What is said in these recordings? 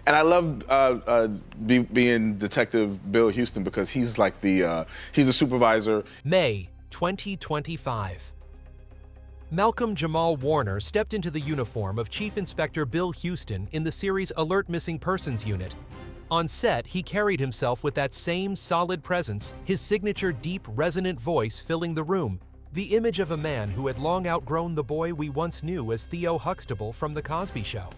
And I love being Detective Bill Houston because he's like he's a supervisor. May 2025. Malcolm-Jamal Warner stepped into the uniform of Chief Inspector Bill Houston in the series Alert Missing Persons Unit. On set, he carried himself with that same solid presence, his signature deep, resonant voice filling the room, the image of a man who had long outgrown the boy we once knew as Theo Huxable from The Cosby Show.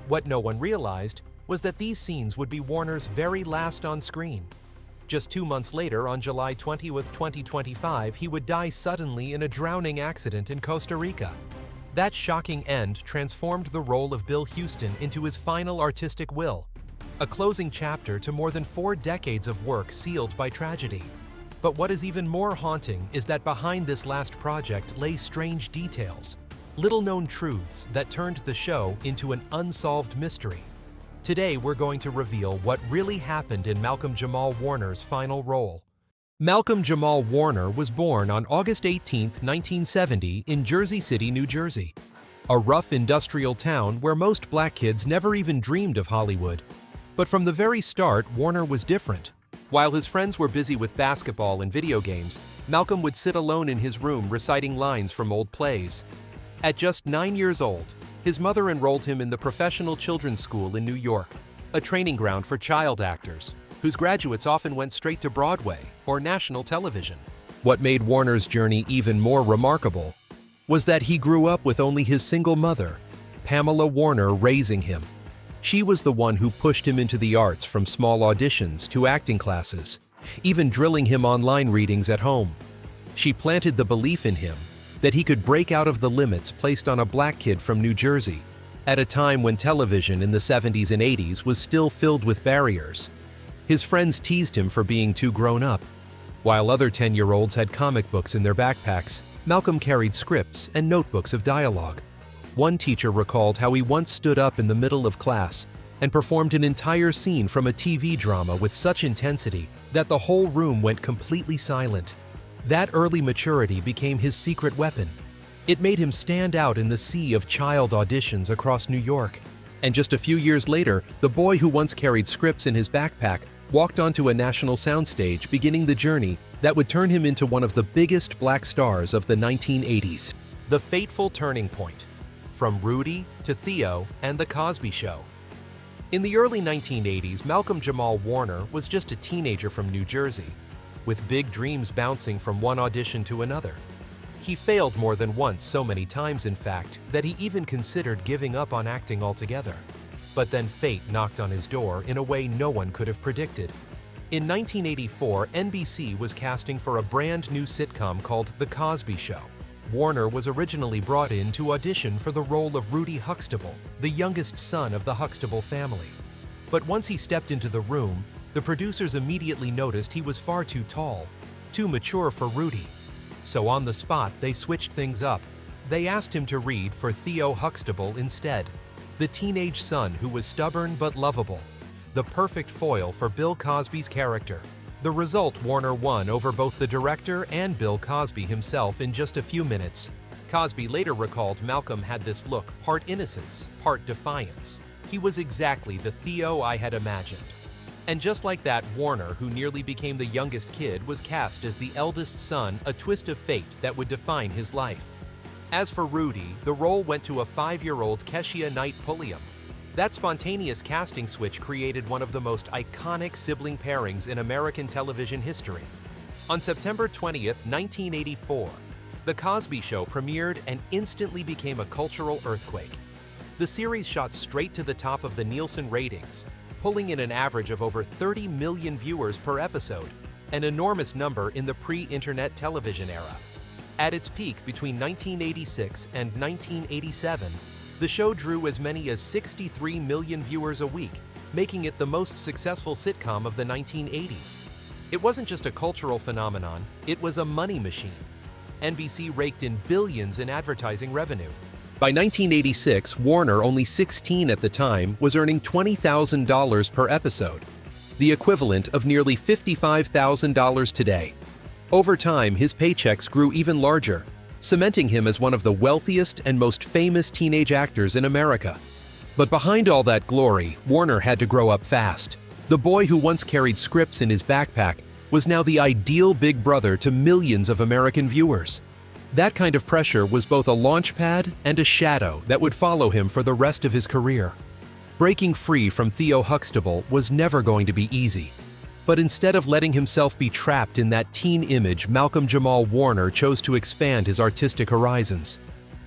What no one realized was that these scenes would be Warner's very last on screen. Just 2 months later, on July 20, 2025, he would die suddenly in a drowning accident in Costa Rica. That shocking end transformed the role of Bill Houston into his final artistic will, a closing chapter to more than 4 decades of work sealed by tragedy. But what is even more haunting is that behind this last project lay strange details, little-known truths that turned the show into an unsolved mystery. Today, we're going to reveal what really happened in Malcolm-Jamal Warner's final role. Malcolm-Jamal Warner was born on August 18, 1970 in Jersey City, New Jersey, a rough industrial town where most black kids never even dreamed of Hollywood. But from the very start, Warner was different. While his friends were busy with basketball and video games, Malcolm would sit alone in his room reciting lines from old plays. At just 9 years old, his mother enrolled him in the Professional Children's School in New York, a training ground for child actors, whose graduates often went straight to Broadway or national television. What made Warner's journey even more remarkable was that he grew up with only his single mother, Pamela Warner, raising him. She was the one who pushed him into the arts, from small auditions to acting classes, even drilling him online readings at home. She planted the belief in him that he could break out of the limits placed on a black kid from New Jersey, at a time when television in the 70s and 80s was still filled with barriers. His friends teased him for being too grown up. While other 10-year-olds had comic books in their backpacks, Malcolm carried scripts and notebooks of dialogue. One teacher recalled how he once stood up in the middle of class and performed an entire scene from a TV drama with such intensity that the whole room went completely silent. That early maturity became his secret weapon. It made him stand out in the sea of child auditions across New York. And just a few years later, the boy who once carried scripts in his backpack walked onto a national soundstage, beginning the journey that would turn him into one of the biggest black stars of the 1980s. The fateful turning point. From Rudy to Theo and The Cosby Show. In the early 1980s, Malcolm-Jamal Warner was just a teenager from New Jersey, with big dreams bouncing from one audition to another. He failed more than once, so many times in fact, that he even considered giving up on acting altogether. But then fate knocked on his door in a way no one could have predicted. In 1984, NBC was casting for a brand new sitcom called The Cosby Show. Warner was originally brought in to audition for the role of Rudy Huxable, the youngest son of the Huxable family. But once he stepped into the room, the producers immediately noticed he was far too tall, too mature for Rudy. So on the spot, they switched things up. They asked him to read for Theo Huxable instead, the teenage son who was stubborn but lovable, the perfect foil for Bill Cosby's character. The result, Warner won over both the director and Bill Cosby himself in just a few minutes. Cosby later recalled Malcolm had this look, part innocence, part defiance. He was exactly the Theo I had imagined. And just like that, Warner, who nearly became the youngest kid, was cast as the eldest son, a twist of fate that would define his life. As for Rudy, the role went to a 5-year-old Keshia Knight Pulliam. That spontaneous casting switch created one of the most iconic sibling pairings in American television history. On September 20th, 1984, The Cosby Show premiered and instantly became a cultural earthquake. The series shot straight to the top of the Nielsen ratings, pulling in an average of over 30 million viewers per episode, an enormous number in the pre-internet television era. At its peak between 1986 and 1987, the show drew as many as 63 million viewers a week, making it the most successful sitcom of the 1980s. It wasn't just a cultural phenomenon, it was a money machine. NBC raked in billions in advertising revenue. By 1986, Warner, only 16 at the time, was earning $20,000 per episode, the equivalent of nearly $55,000 today. Over time, his paychecks grew even larger, cementing him as one of the wealthiest and most famous teenage actors in America. But behind all that glory, Warner had to grow up fast. The boy who once carried scripts in his backpack was now the ideal big brother to millions of American viewers. That kind of pressure was both a launchpad and a shadow that would follow him for the rest of his career. Breaking free from Theo Huxable was never going to be easy. But instead of letting himself be trapped in that teen image, Malcolm-Jamal Warner chose to expand his artistic horizons.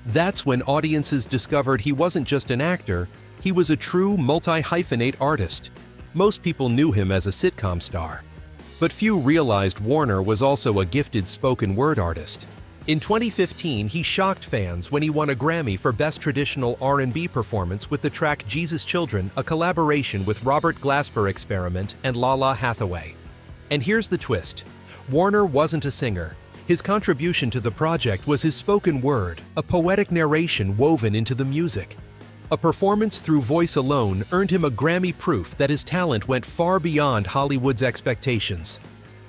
That's when audiences discovered he wasn't just an actor, he was a true multi-hyphenate artist. Most people knew him as a sitcom star. But few realized Warner was also a gifted spoken word artist. In 2015, he shocked fans when he won a Grammy for Best Traditional R&B Performance with the track Jesus Children, a collaboration with Robert Glasper Experiment and Lala Hathaway. And here's the twist. Warner wasn't a singer. His contribution to the project was his spoken word, a poetic narration woven into the music. A performance through voice alone earned him a Grammy, proof that his talent went far beyond Hollywood's expectations.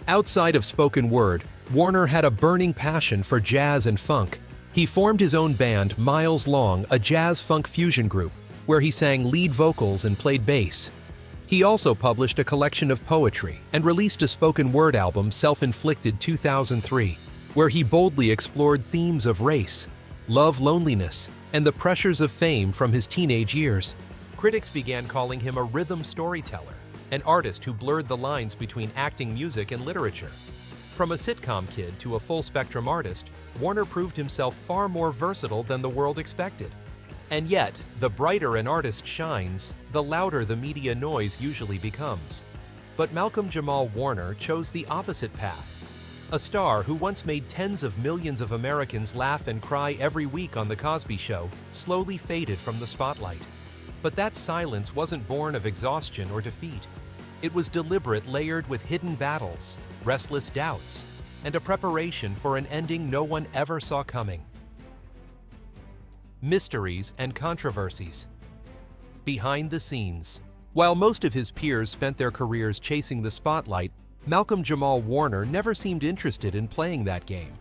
Outside of spoken word, Warner had a burning passion for jazz and funk. He formed his own band, Miles Long, a jazz-funk fusion group, where he sang lead vocals and played bass. He also published a collection of poetry and released a spoken word album, Self-Inflicted 2003, where he boldly explored themes of race, love, loneliness, and the pressures of fame from his teenage years. Critics began calling him a rhythm storyteller, an artist who blurred the lines between acting, music, and literature. From a sitcom kid to a full-spectrum artist, Warner proved himself far more versatile than the world expected. And yet, the brighter an artist shines, the louder the media noise usually becomes. But Malcolm-Jamal Warner chose the opposite path. A star who once made tens of millions of Americans laugh and cry every week on The Cosby Show slowly faded from the spotlight. But that silence wasn't born of exhaustion or defeat. It was deliberate, layered with hidden battles, restless doubts, and a preparation for an ending no one ever saw coming. Mysteries and controversies. Behind the scenes. While most of his peers spent their careers chasing the spotlight, Malcolm-Jamal Warner never seemed interested in playing that game.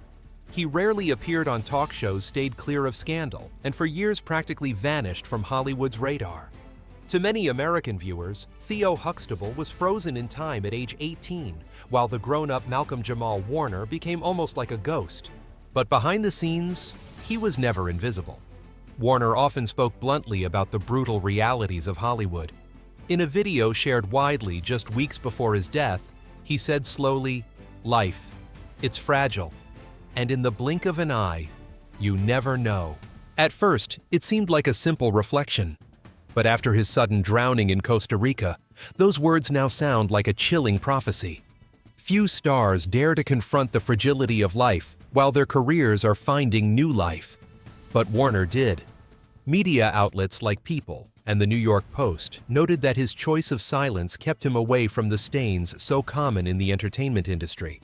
He rarely appeared on talk shows, stayed clear of scandal, and for years practically vanished from Hollywood's radar. To many American viewers, Theo Huxable was frozen in time at age 18, while the grown-up Malcolm-Jamal Warner became almost like a ghost. But behind the scenes, he was never invisible. Warner often spoke bluntly about the brutal realities of Hollywood. In a video shared widely just weeks before his death, he said slowly, "Life, it's fragile, and in the blink of an eye, you never know." At first, it seemed like a simple reflection. But after his sudden drowning in Costa Rica, those words now sound like a chilling prophecy. Few stars dare to confront the fragility of life while their careers are finding new life. But Warner did. Media outlets like People and the New York Post noted that his choice of silence kept him away from the stains so common in the entertainment industry.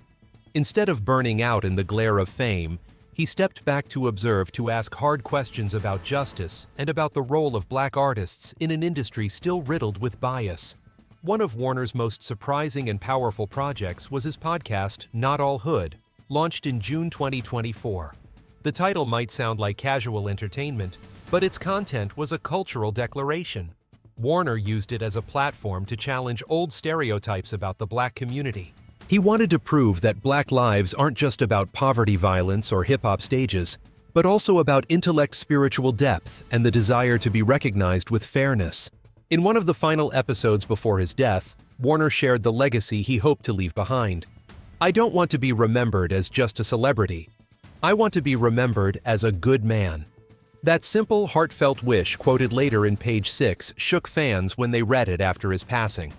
Instead of burning out in the glare of fame, he stepped back to observe, to ask hard questions about justice and about the role of black artists in an industry still riddled with bias. One of Warner's most surprising and powerful projects was his podcast, Not All Hood, launched in June 2024. The title might sound like casual entertainment, but its content was a cultural declaration. Warner used it as a platform to challenge old stereotypes about the black community. He wanted to prove that black lives aren't just about poverty, violence, or hip-hop stages, but also about intellect, spiritual depth, and the desire to be recognized with fairness. In one of the final episodes before his death, Warner shared the legacy he hoped to leave behind. "I don't want to be remembered as just a celebrity. I want to be remembered as a good man." That simple, heartfelt wish, quoted later in Page 6, shook fans when they read it after his passing.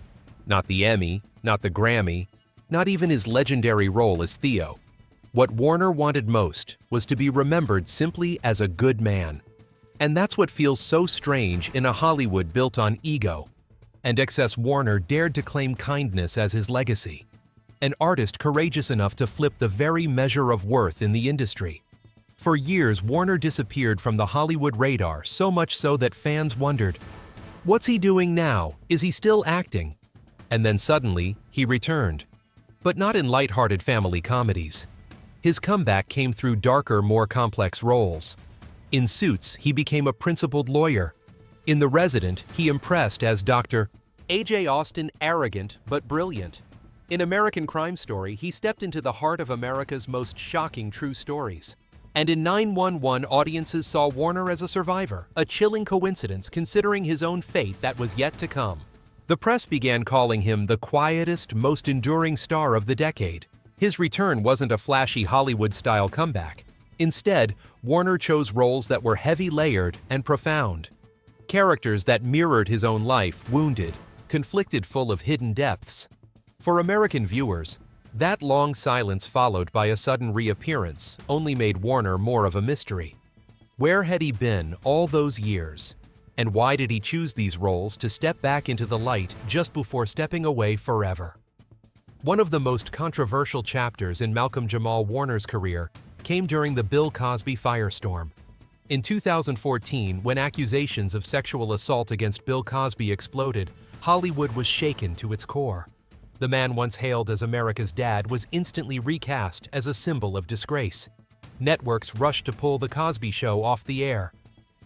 Not the Emmy, not the Grammy, not even his legendary role as Theo. What Warner wanted most was to be remembered simply as a good man. And that's what feels so strange in a Hollywood built on ego. And XS Warner dared to claim kindness as his legacy. An artist courageous enough to flip the very measure of worth in the industry. For years, Warner disappeared from the Hollywood radar, so much so that fans wondered, what's he doing now? Is he still acting? And then suddenly, he returned. But not in lighthearted family comedies. His comeback came through darker, more complex roles. In Suits, he became a principled lawyer. In The Resident, he impressed as Dr. A.J. Austin, arrogant but brilliant. In American Crime Story, he stepped into the heart of America's most shocking true stories. And in 911, audiences saw Warner as a survivor, a chilling coincidence considering his own fate that was yet to come. The press began calling him the quietest, most enduring star of the decade. His return wasn't a flashy Hollywood-style comeback. Instead, Warner chose roles that were heavy-layered and profound. Characters that mirrored his own life, wounded, conflicted, full of hidden depths. For American viewers, that long silence followed by a sudden reappearance only made Warner more of a mystery. Where had he been all those years? And why did he choose these roles to step back into the light just before stepping away forever? One of the most controversial chapters in Malcolm-Jamal Warner's career came during the Bill Cosby firestorm. In 2014, when accusations of sexual assault against Bill Cosby exploded, Hollywood was shaken to its core. The man once hailed as America's dad was instantly recast as a symbol of disgrace. Networks rushed to pull The Cosby Show off the air.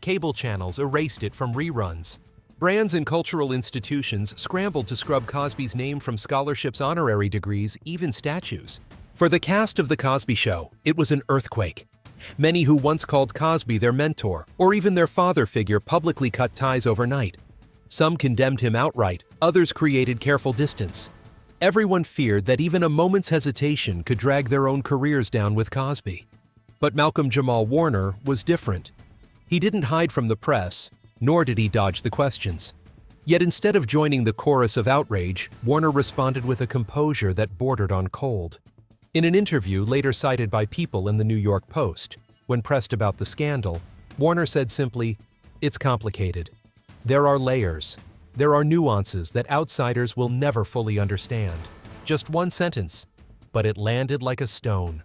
Cable channels erased it from reruns. Brands and cultural institutions scrambled to scrub Cosby's name from scholarships, honorary degrees, even statues. For the cast of The Cosby Show, it was an earthquake. Many who once called Cosby their mentor or even their father figure publicly cut ties overnight. Some condemned him outright, others created careful distance. Everyone feared that even a moment's hesitation could drag their own careers down with Cosby. But Malcolm-Jamal Warner was different. He didn't hide from the press, nor did he dodge the questions. Yet instead of joining the chorus of outrage, Warner responded with a composure that bordered on cold. In an interview later cited by People in the New York Post, when pressed about the scandal, Warner said simply, "It's complicated. There are layers. There are nuances that outsiders will never fully understand." Just one sentence, but it landed like a stone.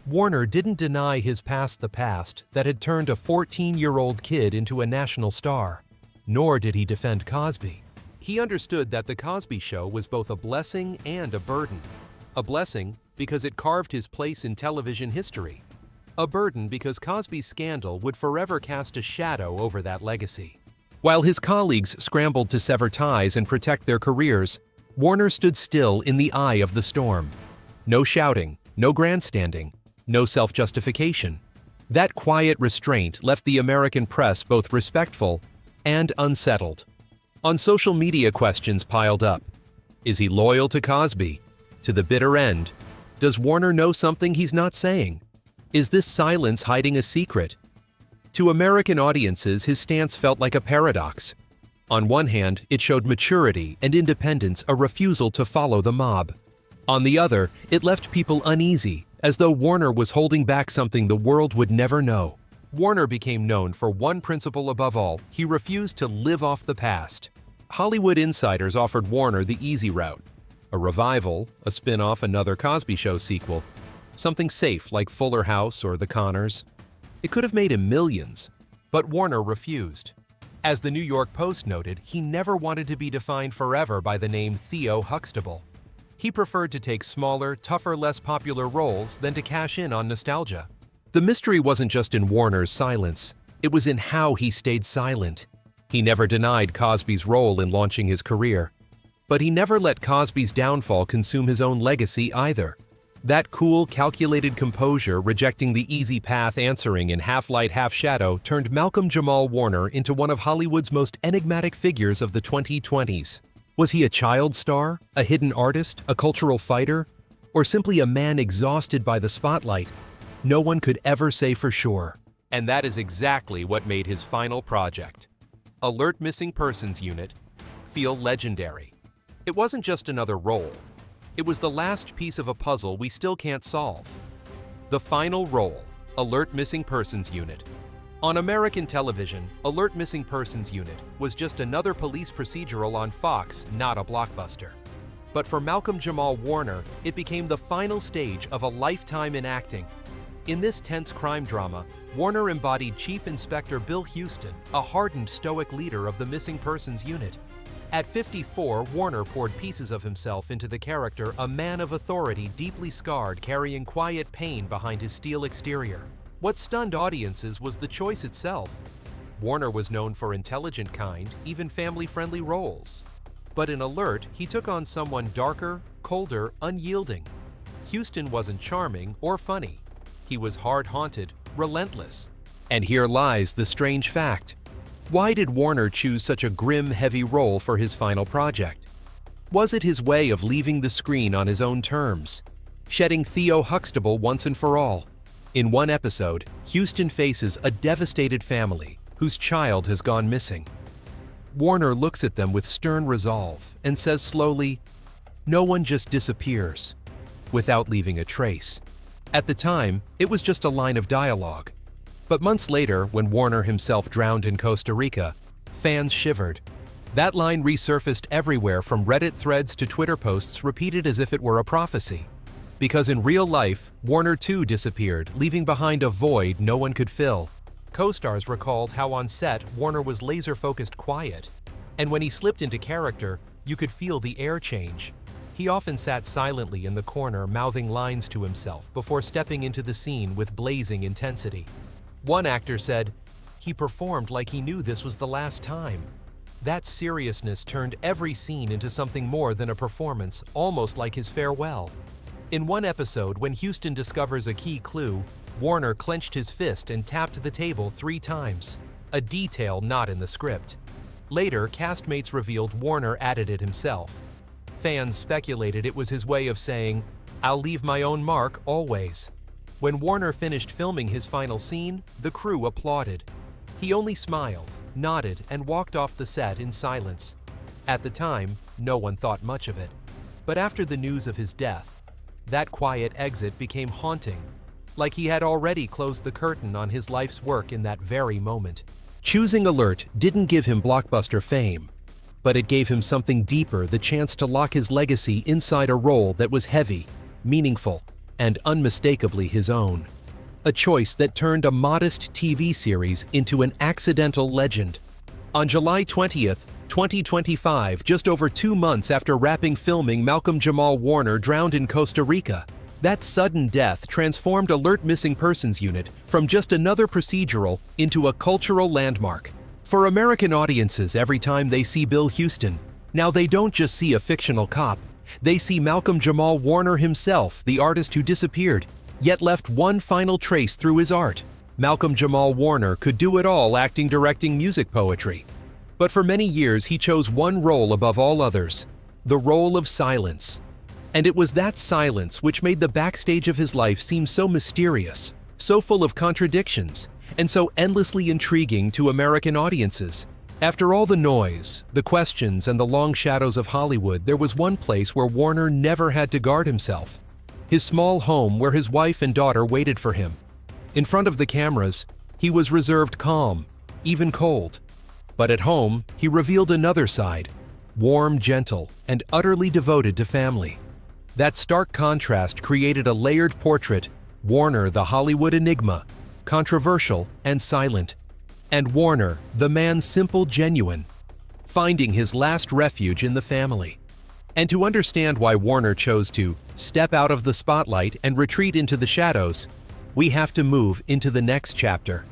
Warner didn't deny his past, the past that had turned a 14-year-old kid into a national star, nor did he defend Cosby. He understood that The Cosby Show was both a blessing and a burden. A blessing because it carved his place in television history. A burden because Cosby's scandal would forever cast a shadow over that legacy. While his colleagues scrambled to sever ties and protect their careers, Warner stood still in the eye of the storm. No shouting, no grandstanding, no self-justification. That quiet restraint left the American press both respectful and unsettled. On social media, questions piled up. Is he loyal to Cosby? To the bitter end? Does Warner know something he's not saying? Is this silence hiding a secret? To American audiences, his stance felt like a paradox. On one hand, it showed maturity and independence, a refusal to follow the mob. On the other, it left people uneasy, as though Warner was holding back something the world would never know. Warner became known for one principle above all: he refused to live off the past. Hollywood insiders offered Warner the easy route: a revival, a spin-off, another Cosby Show sequel, something safe like Fuller House or The Conners. It could have made him millions, but Warner refused. As the New York Post noted, he never wanted to be defined forever by the name Theo Huxable. He preferred to take smaller, tougher, less popular roles than to cash in on nostalgia. The mystery wasn't just in Warner's silence, it was in how he stayed silent. He never denied Cosby's role in launching his career, but he never let Cosby's downfall consume his own legacy either. That cool, calculated composure, rejecting the easy path, answering in half-light, half-shadow, turned Malcolm-Jamal Warner into one of Hollywood's most enigmatic figures of the 2020s. Was he a child star, a hidden artist, a cultural fighter, or simply a man exhausted by the spotlight? No one could ever say for sure. And that is exactly what made his final project, Alert Missing Persons Unit, feel legendary. It wasn't just another role. It was the last piece of a puzzle we still can't solve. The final role, Alert Missing Persons Unit. On American television, Alert Missing Persons Unit was just another police procedural on Fox, not a blockbuster. But for Malcolm-Jamal Warner, it became the final stage of a lifetime in acting. In this tense crime drama, Warner embodied Chief Inspector Bill Houston, a hardened, stoic leader of the Missing Persons Unit. At 54, Warner poured pieces of himself into the character, a man of authority deeply scarred, carrying quiet pain behind his steel exterior. What stunned audiences was the choice itself. Warner was known for intelligent, kind, even family-friendly roles. But in Alert, he took on someone darker, colder, unyielding. Houston wasn't charming or funny. He was hard-haunted, relentless. And here lies the strange fact. Why did Warner choose such a grim, heavy role for his final project? Was it his way of leaving the screen on his own terms, shedding Theo Huxable once and for all? In one episode, Houston faces a devastated family whose child has gone missing. Warner looks at them with stern resolve and says slowly, "No one just disappears," without leaving a trace. At the time, it was just a line of dialogue. But months later, when Warner himself drowned in Costa Rica, fans shivered. That line resurfaced everywhere, from Reddit threads to Twitter posts, repeated as if it were a prophecy. Because in real life, Warner too disappeared, leaving behind a void no one could fill. Co-stars recalled how on set, Warner was laser-focused quiet. And when he slipped into character, you could feel the air change. He often sat silently in the corner, mouthing lines to himself before stepping into the scene with blazing intensity. One actor said, "He performed like he knew this was the last time." That seriousness turned every scene into something more than a performance, almost like his farewell. In one episode, when Houston discovers a key clue, Warner clenched his fist and tapped the table 3 times, a detail not in the script. Later, castmates revealed Warner added it himself. Fans speculated it was his way of saying, "I'll leave my own mark always." When Warner finished filming his final scene, the crew applauded. He only smiled, nodded, and walked off the set in silence. At the time, no one thought much of it. But after the news of his death, that quiet exit became haunting, like he had already closed the curtain on his life's work in that very moment. Choosing Alert didn't give him blockbuster fame, but it gave him something deeper, the chance to lock his legacy inside a role that was heavy, meaningful, and unmistakably his own. A choice that turned a modest TV series into an accidental legend. On July 20th, 2025, just over 2 months after wrapping filming, Malcolm-Jamal Warner drowned in Costa Rica. That sudden death transformed Alert Missing Persons Unit from just another procedural into a cultural landmark. For American audiences, every time they see Bill Houston, now they don't just see a fictional cop. They see Malcolm-Jamal Warner himself, the artist who disappeared, yet left one final trace through his art. Malcolm-Jamal Warner could do it all: acting, directing, music, poetry. But for many years, he chose one role above all others, the role of silence. And it was that silence which made the backstage of his life seem so mysterious, so full of contradictions, and so endlessly intriguing to American audiences. After all the noise, the questions, and the long shadows of Hollywood, there was one place where Warner never had to guard himself. His small home where his wife and daughter waited for him. In front of the cameras, he was reserved, calm, even cold. But at home, he revealed another side, warm, gentle, and utterly devoted to family. That stark contrast created a layered portrait: Warner, the Hollywood enigma, controversial and silent, and Warner, the man simple, genuine, finding his last refuge in the family. And to understand why Warner chose to step out of the spotlight and retreat into the shadows, we have to move into the next chapter.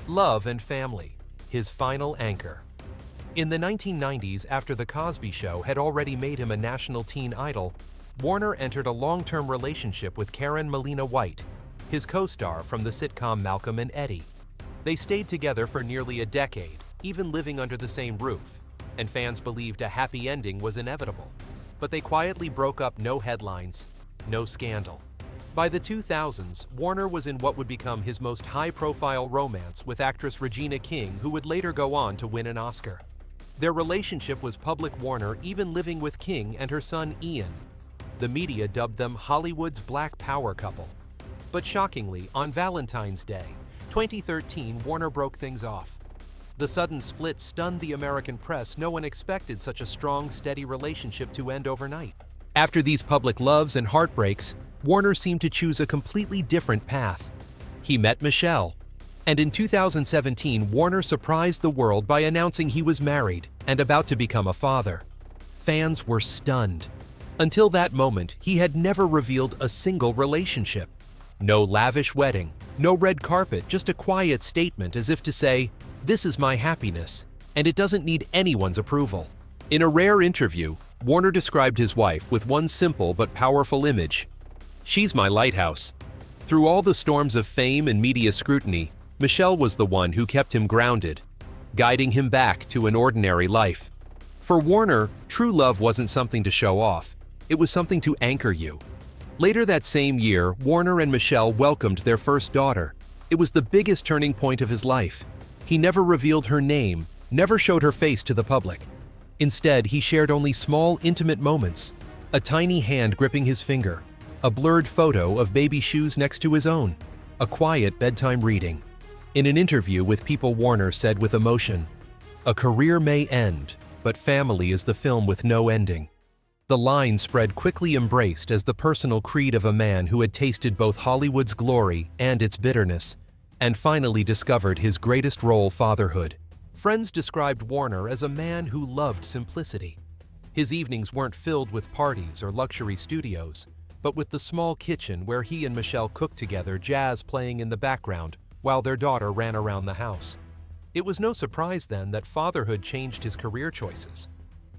Love and family, his final anchor. In the 1990s, after The Cosby Show had already made him a national teen idol, Warner entered a long-term relationship with Karen Molina White, his co-star from the sitcom Malcolm and Eddie. They stayed together for nearly a decade, even living under the same roof, and fans believed a happy ending was inevitable. But they quietly broke up, no headlines, no scandal. By the 2000s, Warner was in what would become his most high-profile romance with actress Regina King, who would later go on to win an Oscar. Their relationship was public, Warner even living with King and her son Ian. The media dubbed them Hollywood's Black Power couple. But shockingly, on Valentine's Day, 2013, Warner broke things off. The sudden split stunned the American press. No one expected such a strong, steady relationship to end overnight. After these public loves and heartbreaks, Warner seemed to choose a completely different path. He met Michelle, and in 2017, Warner surprised the world by announcing he was married and about to become a father. Fans were stunned. Until that moment, he had never revealed a single relationship. No lavish wedding, no red carpet, just a quiet statement as if to say, "This is my happiness, and it doesn't need anyone's approval." In a rare interview, Warner described his wife with one simple but powerful image: "She's my lighthouse." Through all the storms of fame and media scrutiny, Michelle was the one who kept him grounded, guiding him back to an ordinary life. For Warner, true love wasn't something to show off. It was something to anchor you. Later that same year, Warner and Michelle welcomed their first daughter. It was the biggest turning point of his life. He never revealed her name, never showed her face to the public. Instead, he shared only small, intimate moments: a tiny hand gripping his finger, a blurred photo of baby shoes next to his own, a quiet bedtime reading. In an interview with People, Warner said with emotion, "A career may end, but family is the film with no ending." The line spread quickly embraced as the personal creed of a man who had tasted both Hollywood's glory and its bitterness, and finally discovered his greatest role, fatherhood. Friends described Warner as a man who loved simplicity. His evenings weren't filled with parties or luxury studios, but with the small kitchen where he and Michelle cooked together, jazz playing in the background while their daughter ran around the house. It was no surprise then that fatherhood changed his career choices.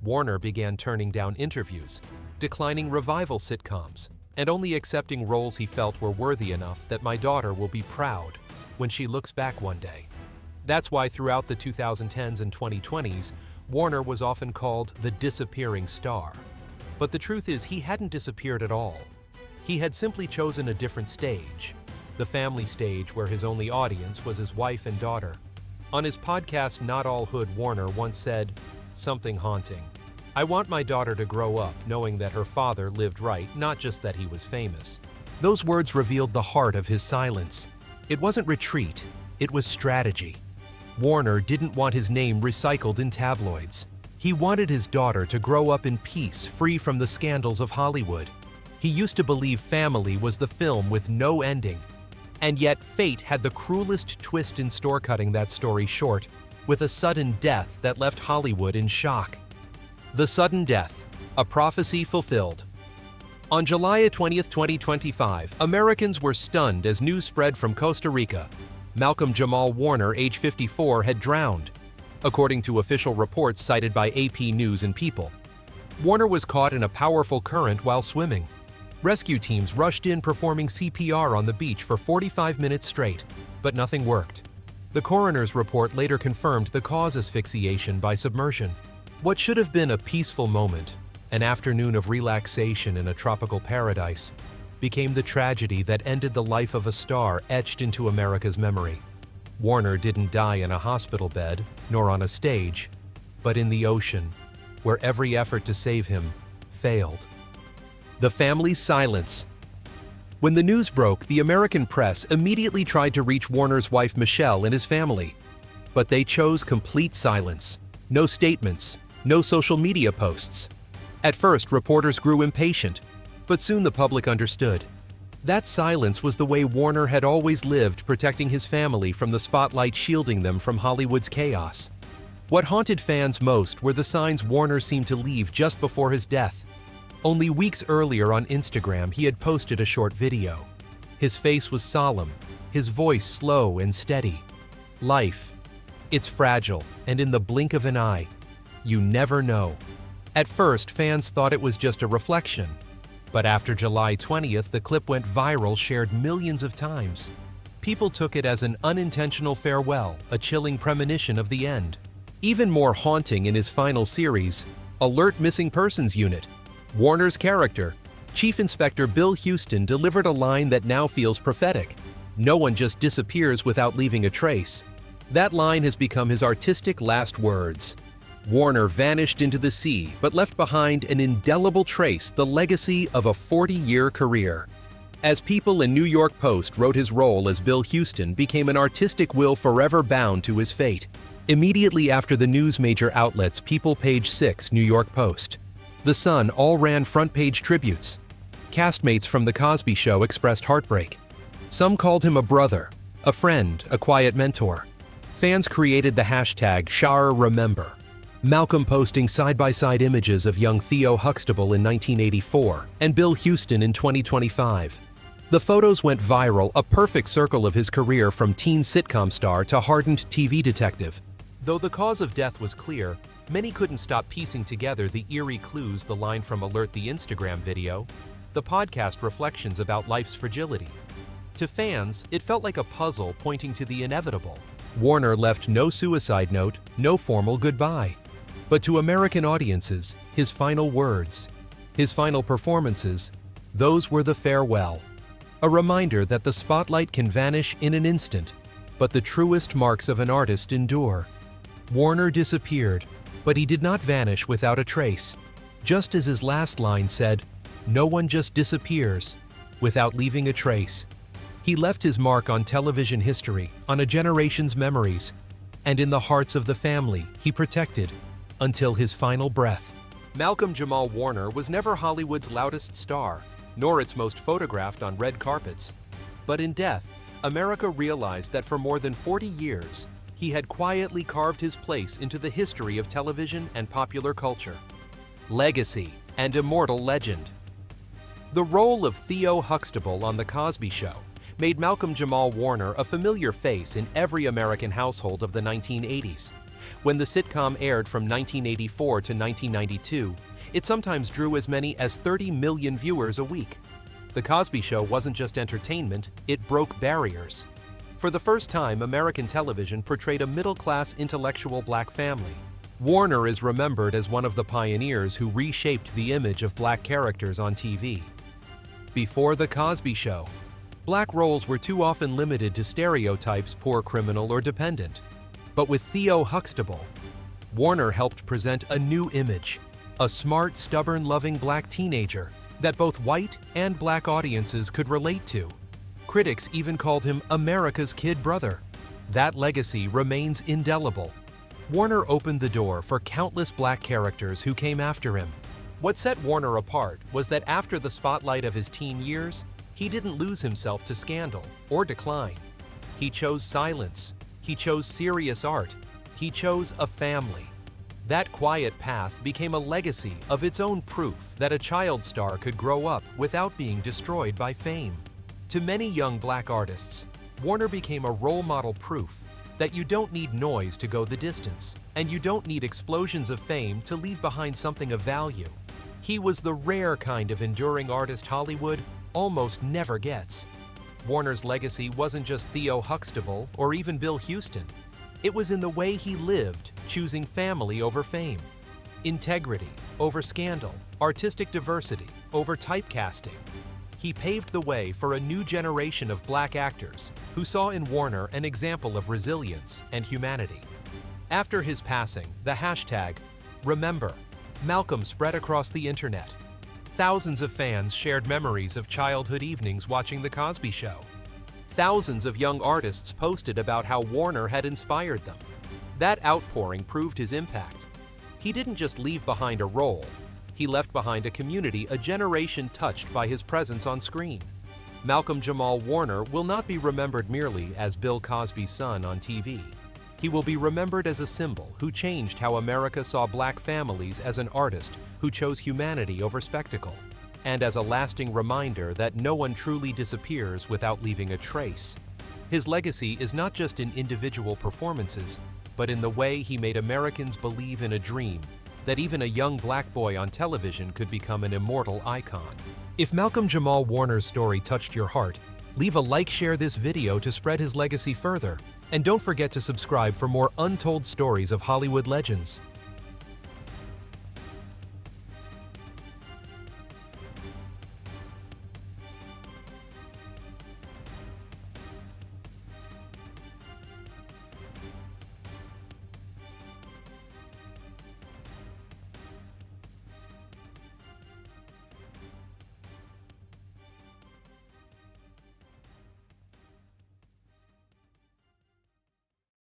Warner began turning down interviews, declining revival sitcoms, and only accepting roles he felt were worthy enough that my daughter will be proud when she looks back one day. That's why throughout the 2010s and 2020s, Warner was often called the disappearing star. But the truth is, he hadn't disappeared at all. He had simply chosen a different stage, the family stage where his only audience was his wife and daughter. On his podcast, Not All Hood, Warner once said something haunting: "I want my daughter to grow up knowing that her father lived right, not just that he was famous." Those words revealed the heart of his silence. It wasn't retreat, it was strategy. Warner didn't want his name recycled in tabloids. He wanted his daughter to grow up in peace, free from the scandals of Hollywood. He used to believe family was the film with no ending. And yet fate had the cruelest twist in store, cutting that story short with a sudden death that left Hollywood in shock. The sudden death, a prophecy fulfilled. On July 20th, 2025, Americans were stunned as news spread from Costa Rica. Malcolm-Jamal Warner, age 54, had drowned, according to official reports cited by AP News and People. Warner was caught in a powerful current while swimming. Rescue teams rushed in, performing CPR on the beach for 45 minutes straight, but nothing worked. The coroner's report later confirmed the cause: asphyxiation by submersion. What should have been a peaceful moment, an afternoon of relaxation in a tropical paradise, became the tragedy that ended the life of a star etched into America's memory. Warner didn't die in a hospital bed, nor on a stage, but in the ocean, where every effort to save him failed. The family's silence. When the news broke, the American press immediately tried to reach Warner's wife Michelle and his family, but they chose complete silence. No statements, no social media posts. At first, reporters grew impatient, but soon the public understood. That silence was the way Warner had always lived, protecting his family from the spotlight, shielding them from Hollywood's chaos. What haunted fans most were the signs Warner seemed to leave just before his death. Only weeks earlier on Instagram, he had posted a short video. His face was solemn, his voice slow and steady. Life, it's fragile, and in the blink of an eye, you never know. At first, fans thought it was just a reflection. But after July 20th, the clip went viral, shared millions of times. People took it as an unintentional farewell, a chilling premonition of the end. Even more haunting in his final series, Alert Missing Persons Unit, Warner's character, Chief Inspector Bill Houston, delivered a line that now feels prophetic: "No one just disappears without leaving a trace." That line has become his artistic last words. Warner vanished into the sea, but left behind an indelible trace, the legacy of a 40-year career. As People and New York Post wrote, his role as Bill Houston became an artistic will forever bound to his fate. Immediately after the news major outlets People, Page 6, New York Post, The Sun all ran front-page tributes. Castmates from The Cosby Show expressed heartbreak. Some called him a brother, a friend, a quiet mentor. Fans created the hashtag #SharRemember. Malcolm posting side-by-side images of young Theo Huxable in 1984 and Bill Houston in 2025. The photos went viral, a perfect circle of his career from teen sitcom star to hardened TV detective. Though the cause of death was clear, many couldn't stop piecing together the eerie clues the line from Alert the Instagram video, the podcast reflections about life's fragility. To fans, it felt like a puzzle pointing to the inevitable. Warner left no suicide note, no formal goodbye. But to American audiences, his final words, his final performances, those were the farewell. A reminder that the spotlight can vanish in an instant, but the truest marks of an artist endure. Warner disappeared, but he did not vanish without a trace. Just as his last line said, "No one just disappears without leaving a trace." He left his mark on television history, on a generation's memories, and in the hearts of the family he protected until his final breath. Malcolm-Jamal Warner was never Hollywood's loudest star, nor its most photographed on red carpets. But in death, America realized that for more than 40 years, he had quietly carved his place into the history of television and popular culture. Legacy and immortal legend. The role of Theo Huxable on The Cosby Show made Malcolm-Jamal Warner a familiar face in every American household of the 1980s. When the sitcom aired from 1984 to 1992, it sometimes drew as many as 30 million viewers a week. The Cosby Show wasn't just entertainment, it broke barriers. For the first time, American television portrayed a middle-class intellectual black family. Warner is remembered as one of the pioneers who reshaped the image of black characters on TV. Before The Cosby Show, black roles were too often limited to stereotypes: poor criminal or dependent. But with Theo Huxable, Warner helped present a new image, a smart, stubborn, loving black teenager that both white and black audiences could relate to. Critics even called him America's kid brother. That legacy remains indelible. Warner opened the door for countless black characters who came after him. What set Warner apart was that after the spotlight of his teen years, he didn't lose himself to scandal or decline. He chose silence. He chose serious art. He chose a family. That quiet path became a legacy of its own, proof that a child star could grow up without being destroyed by fame. To many young black artists, Warner became a role model, proof that you don't need noise to go the distance, and you don't need explosions of fame to leave behind something of value. He was the rare kind of enduring artist Hollywood almost never gets. Warner's legacy wasn't just Theo Huxtable or even Bill Houston. It was in the way he lived, choosing family over fame, integrity over scandal, artistic diversity over typecasting. He paved the way for a new generation of black actors who saw in Warner an example of resilience and humanity. After his passing, the hashtag #Remember Malcolm spread across the internet. Thousands of fans shared memories of childhood evenings watching The Cosby Show. Thousands of young artists posted about how Warner had inspired them. That outpouring proved his impact. He didn't just leave behind a role. He left behind a community, a generation touched by his presence on screen. Malcolm-Jamal Warner will not be remembered merely as Bill Cosby's son on TV. He will be remembered as a symbol who changed how America saw black families, as an artist who chose humanity over spectacle, and as a lasting reminder that no one truly disappears without leaving a trace. His legacy is not just in individual performances, but in the way he made Americans believe in a dream, that even a young black boy on television could become an immortal icon. If Malcolm-Jamal Warner's story touched your heart, leave a like, share this video to spread his legacy further, and don't forget to subscribe for more untold stories of Hollywood legends.